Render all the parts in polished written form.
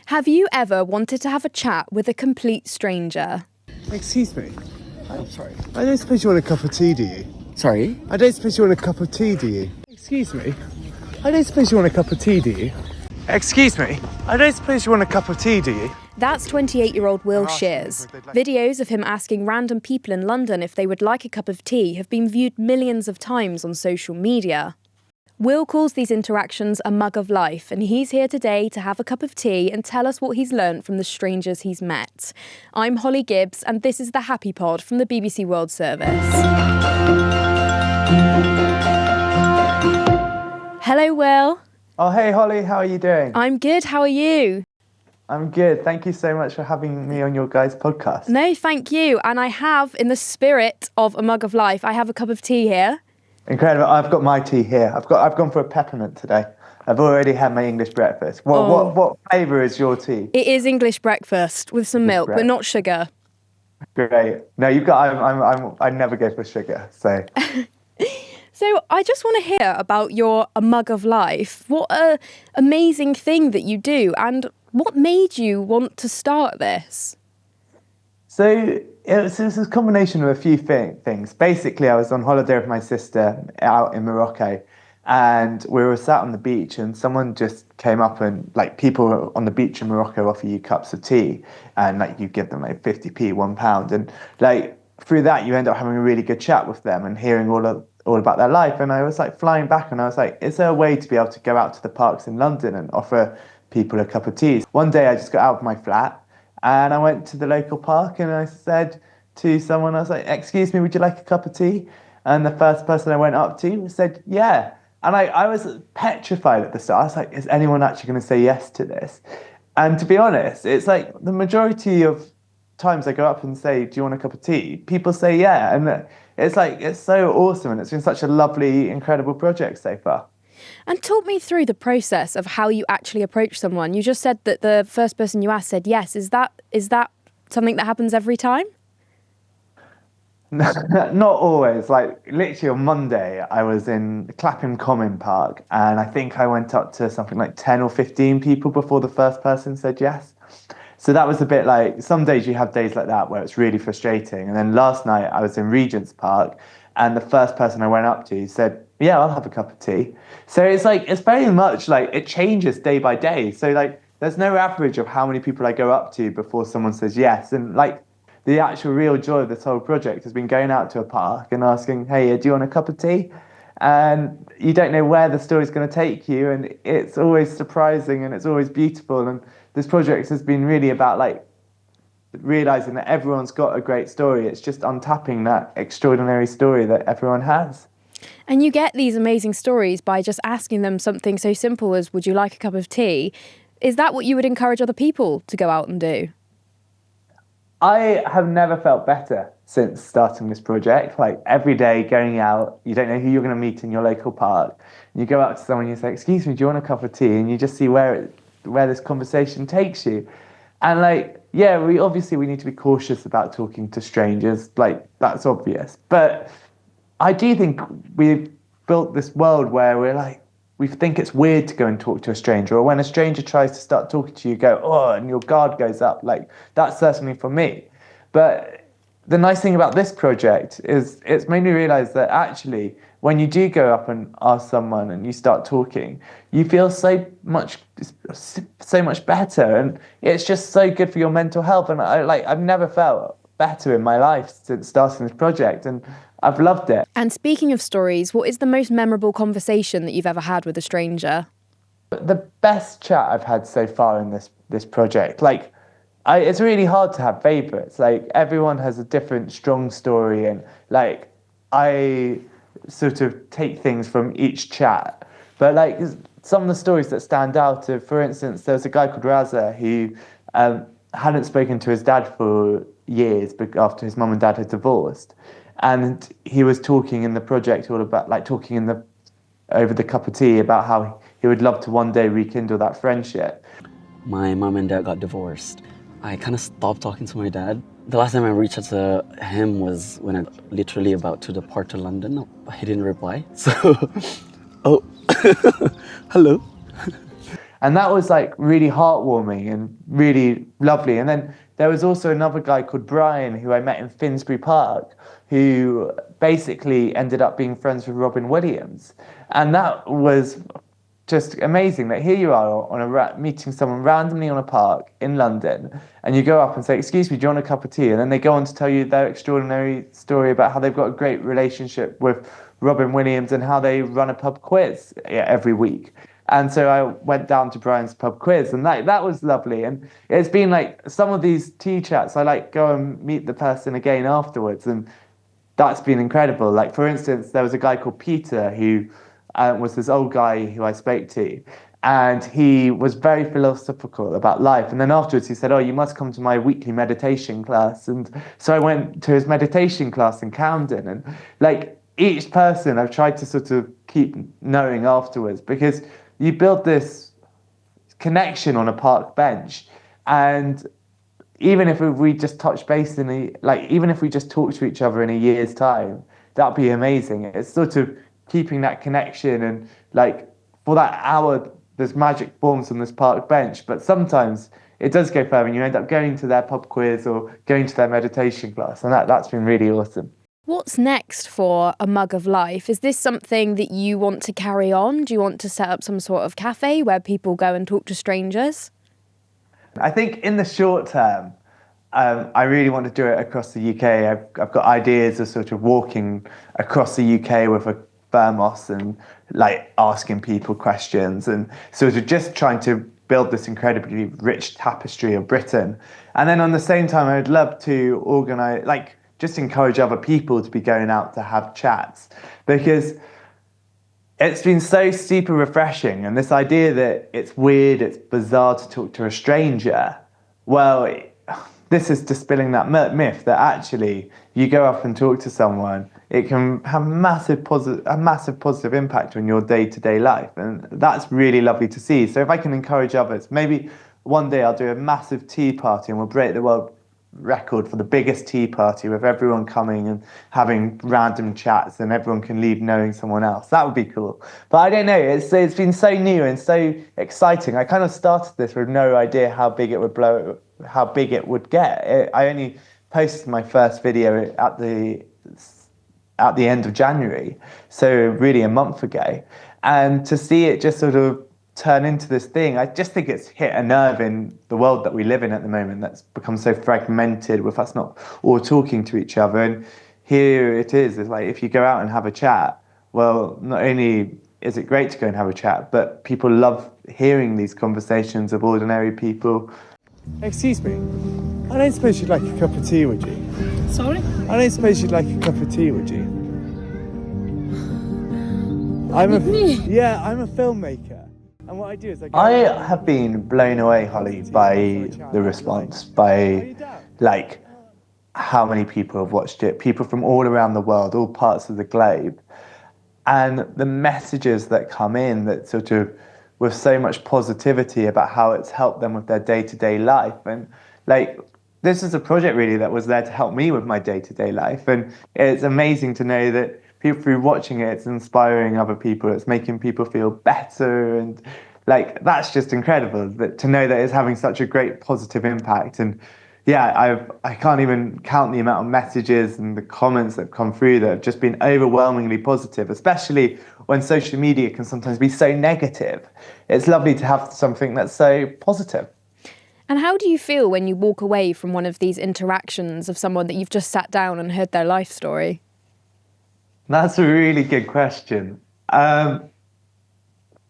Have you ever wanted to have a chat with a complete stranger? Excuse me. I'm sorry. I don't suppose you want a cup of tea, do you? Sorry? I don't suppose you want a cup of tea, do you? Excuse me. I don't suppose you want a cup of tea, do you? Excuse me. I don't suppose you want a cup of tea, do you? That's 28-year-old Will Shears. Videos of him asking random people in London if they would like a cup of tea have been viewed millions of times on social media. Will calls these interactions a mug of life, and he's here today to have a cup of tea and tell us what he's learnt from the strangers he's met. I'm Holly Gibbs, and this is the Happy Pod from the BBC World Service. Hello, Will. Oh, hey, Holly, how are you doing? I'm good, how are you? I'm good. Thank you so much for having me on your guys' podcast. No, thank you. And I have, in the spirit of a mug of life, I have a cup of tea here. Incredible. I've got my tea here. I've gone for a peppermint today. I've already had my English breakfast. What flavour is your tea? It is English breakfast with some milk, but not sugar. Great. No, you've got. I never go for sugar. So. So I just want to hear about your A Mug of Life. What a amazing thing that you do, and what made you want to start this? So it was a combination of a few things. Basically, I was on holiday with my sister out in Morocco, and we were sat on the beach, and someone just came up and, like, people on the beach in Morocco offer you cups of tea, and, like, you give them like 50p, £1, and, like, through that you end up having a really good chat with them and hearing all about their life. And I was like flying back, and I was like, is there a way to be able to go out to the parks in London and offer people a cup of tea? One day I just got out of my flat and I went to the local park, and I said to someone, I was like, excuse me, would you like a cup of tea? And the first person I went up to said, yeah. And I was petrified at the start. I was like, is anyone actually going to say yes to this? And to be honest, it's like the majority of times I go up and say, do you want a cup of tea? People say yeah. And it's like, it's so awesome. And it's been such a lovely, incredible project so far. And talk me through the process of how you actually approach someone. You just said that the first person you asked said yes. Is that something that happens every time? Not always. Like, literally on Monday, I was in Clapham Common Park, and I think I went up to something like 10 or 15 people before the first person said yes. So that was a bit like, some days you have days like that where it's really frustrating. And then last night I was in Regent's Park, and the first person I went up to said, yeah, I'll have a cup of tea. So it's like, it's very much like, it changes day by day. So, like, there's no average of how many people I go up to before someone says yes. And, like, the actual real joy of this whole project has been going out to a park and asking, hey, do you want a cup of tea? And you don't know where the story's going to take you, and it's always surprising and it's always beautiful. And this project has been really about, like, realising that everyone's got a great story. It's just untapping that extraordinary story that everyone has. And you get these amazing stories by just asking them something so simple as, would you like a cup of tea? Is that what you would encourage other people to go out and do? I have never felt better since starting this project. Like, every day going out, you don't know who you're going to meet in your local park. You go out to someone and you say, excuse me, do you want a cup of tea? And you just see where this conversation takes you. And, like, yeah, we need to be cautious about talking to strangers. Like, that's obvious. But I do think we've built this world where we're like, we think it's weird to go and talk to a stranger, or when a stranger tries to start talking to you, go, oh, and your guard goes up. Like, that's certainly for me. But the nice thing about this project is it's made me realise that actually, when you do go up and ask someone and you start talking, you feel so much better, and it's just so good for your mental health. And I've never felt better in my life since starting this project, and I've loved it. And speaking of stories, what is the most memorable conversation that you've ever had with a stranger? The best chat I've had so far in this project, like, it's really hard to have favourites. Like, everyone has a different strong story, and, like, I sort of take things from each chat. But, like, some of the stories that stand out are, for instance, there was a guy called Raza who hadn't spoken to his dad for years after his mum and dad had divorced. And he was talking in the project all about, like, over the cup of tea about how he would love to one day rekindle that friendship. My mom and dad got divorced. I kind of stopped talking to my dad. The last time I reached out to him was when I literally about to depart to London. He didn't reply. So, oh, hello. And that was like really heartwarming and really lovely. And then there was also another guy called Brian who I met in Finsbury Park, who basically ended up being friends with Robin Williams. And that was just amazing that here you are on meeting someone randomly on a park in London, and you go up and say, "Excuse me, do you want a cup of tea?" And then they go on to tell you their extraordinary story about how they've got a great relationship with Robin Williams and how they run a pub quiz every week. And so I went down to Brian's pub quiz, and that was lovely. And it's been like some of these tea chats, I like go and meet the person again afterwards, and that's been incredible. Like, for instance, there was a guy called Peter who was this old guy who I spoke to, and he was very philosophical about life. And then afterwards he said, "Oh, you must come to my weekly meditation class." And so I went to his meditation class in Camden, and like each person I've tried to sort of keep knowing afterwards, because you build this connection on a park bench. And even if we just touch base even if we just talk to each other in a year's time, that'd be amazing. It's sort of keeping that connection, and like for that hour there's magic forms on this park bench, but sometimes it does go further and you end up going to their pub quiz or going to their meditation class, and that's been really awesome. What's next for A Mug of Life? Is this something that you want to carry on? Do you want to set up some sort of cafe where people go and talk to strangers? I think in the short term, I really want to do it across the UK. I've got ideas of sort of walking across the UK with a thermos and like asking people questions and sort of just trying to build this incredibly rich tapestry of Britain. And then on the same time, I'd love to organise, like, just encourage other people to be going out to have chats, because it's been so super refreshing. And this idea that it's weird, it's bizarre to talk to a stranger, well, this is dispelling that myth that actually you go up and talk to someone, it can have a massive positive impact on your day-to-day life. And that's really lovely to see. So if I can encourage others, maybe one day I'll do a massive tea party and we'll break the world record for the biggest tea party with everyone coming and having random chats, and everyone can leave knowing someone else. That would be cool. But I don't know, it's been so new and so exciting. I kind of started this with no idea how big it would get. I only posted my first video at the end of January, so really a month ago, and to see it just sort of turn into this thing, I just think it's hit a nerve in the world that we live in at the moment, that's become so fragmented with us not all talking to each other. And here it is, it's like if you go out and have a chat, well, not only is it great to go and have a chat, but people love hearing these conversations of ordinary people. Excuse me, I don't suppose you'd like a cup of tea, would you? Sorry? I don't suppose you'd like a cup of tea, would you? I'm a filmmaker. And what I do is I have been blown away, Holly, by the response, by like how many people have watched it, people from all around the world, all parts of the globe, and the messages that come in that sort of with so much positivity about how it's helped them with their day-to-day life. And like, this is a project really that was there to help me with my day-to-day life. And it's amazing to know that people, through watching it, it's inspiring other people, it's making people feel better. And like, that's just incredible to know that it's having such a great positive impact. And yeah, I can't even count the amount of messages and the comments that have come through that have just been overwhelmingly positive, especially when social media can sometimes be so negative. It's lovely to have something that's so positive. And how do you feel when you walk away from one of these interactions of someone that you've just sat down and heard their life story? That's a really good question.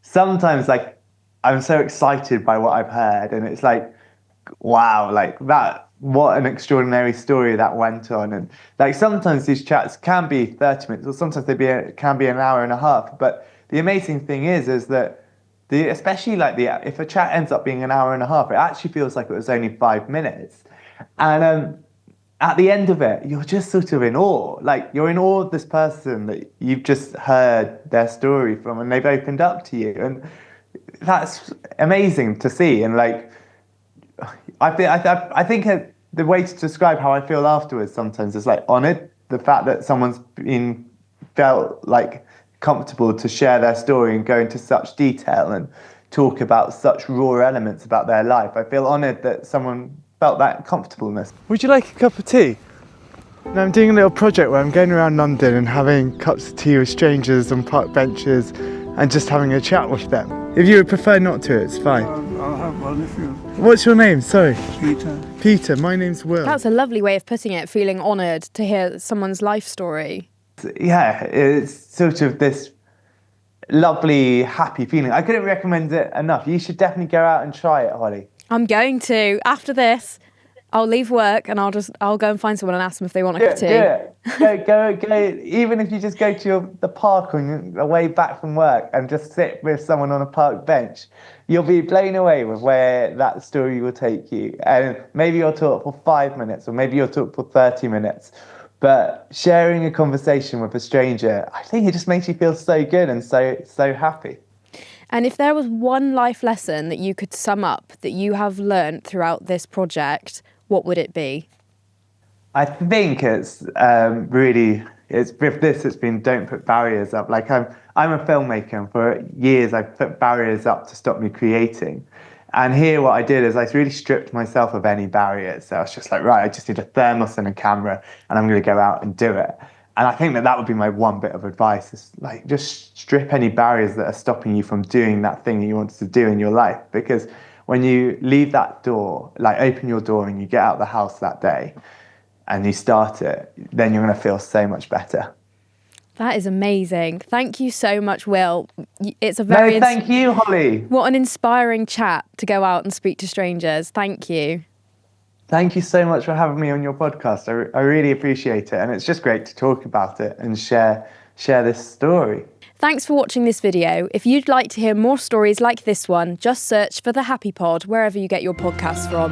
Sometimes, like, I'm so excited by what I've heard, and it's like, wow, like that, what an extraordinary story that went on. And like, sometimes these chats can be 30 minutes, or sometimes can be an hour and a half. But the amazing thing is that especially like if a chat ends up being an hour and a half, it actually feels like it was only 5 minutes. And at the end of it, you're just sort of in awe. Like, you're in awe of this person that you've just heard their story from, and they've opened up to you. And that's amazing to see. And like, I think the way to describe how I feel afterwards sometimes is like honoured. The fact that someone's felt like comfortable to share their story and go into such detail, and talk about such raw elements about their life. I feel honoured that someone felt that comfortableness. Would you like a cup of tea? Now I'm doing a little project where I'm going around London and having cups of tea with strangers on park benches and just having a chat with them. If you would prefer not to, it's fine. I'll have one if you... What's your name? Sorry. Peter. Peter, my name's Will. That's a lovely way of putting it, feeling honoured to hear someone's life story. Yeah, it's sort of this lovely, happy feeling. I couldn't recommend it enough. You should definitely go out and try it, Holly. I'm going to. After this, I'll leave work and I'll go and find someone and ask them if they want a cup of tea. Do it. Go. Even if you just go to the park on your way back from work and just sit with someone on a park bench, you'll be blown away with where that story will take you. And maybe you'll talk for 5 minutes, or maybe you'll talk for 30 minutes. But sharing a conversation with a stranger, I think it just makes you feel so good and so happy. And if there was one life lesson that you could sum up that you have learnt throughout this project, what would it be? I think it's with this, it's been don't put barriers up. Like I'm a filmmaker, and for years I've put barriers up to stop me creating. And here what I did is I really stripped myself of any barriers. So I was just like, right, I just need a thermos and a camera and I'm going to go out and do it. And I think that would be my one bit of advice, is like just strip any barriers that are stopping you from doing that thing that you wanted to do in your life. Because when you leave that door, like open your door and you get out of the house that day and you start it, then you're going to feel so much better. That is amazing. Thank you so much, Will. It's a thank you, Holly. What an inspiring chat to go out and speak to strangers. Thank you. Thank you so much for having me on your podcast. I really appreciate it. And it's just great to talk about it and share this story. Thanks for watching this video. If you'd like to hear more stories like this one, just search for The Happy Pod wherever you get your podcasts from.